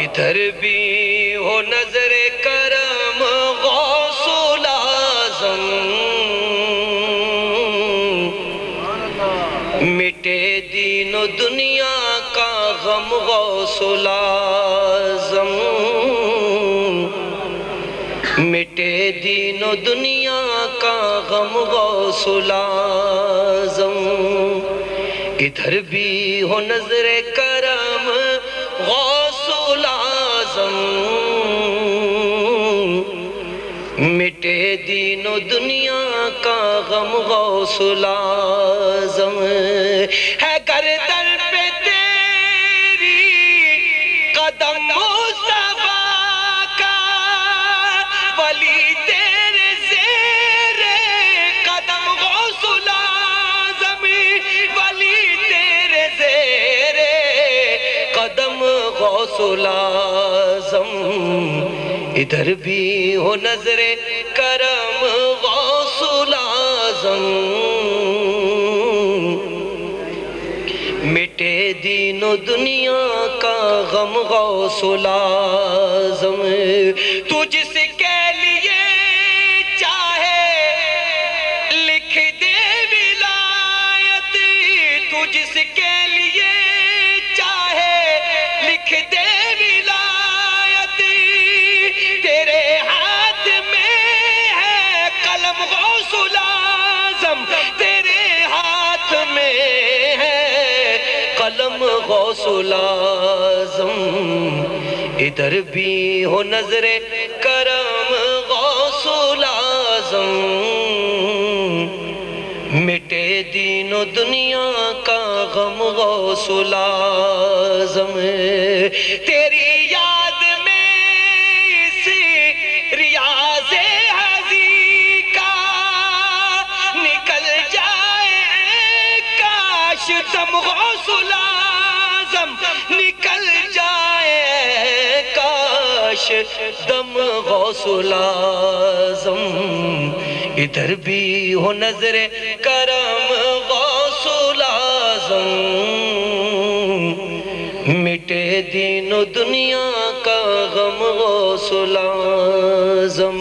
ادھر بھی ہو نظر کرم غوث الاعظم، مٹے دین و دنیا کا غم غوث الاعظم، مٹے دین و دنیا کا غم غوث الاعظم، ادھر بھی ہو نظر کرم غوث الاعظم، مٹے دین و دنیا کا غم غوث الاعظم، ہے گردن پہ تیری قدم مصطفیٰ کا، ولی تیرے زیر قدم غوث الاعظم، ولی تیرے زیر قدم غوث الاعظم، ادھر بھی ہو نظر کرم غوث الاعظم، مٹے دین و دنیا کا غم غوث الاعظم، تو جس کے لیے چاہے لکھ دے ولایت، تو جس کے لیے چاہے لکھ دے ولایت، تیرے ہاتھ میں ہے قلم غوث الاعظم، تیرے ہاتھ میں ہے قلم غوث الاعظم، ادھر بھی ہو نظر کرم غوث الاعظم، مٹے دین و دنیا کا غم غوث الاعظم، تیری یاد میں اس ریاض حضی کا نکل جائے کاش دم غوث الاعظم، نکل جائے کاش دم غوث الاعظم، ادھر بھی ہو نظر کرم غوث الاعظم، مٹے دین و دنیا کا غم غوث الاعظم۔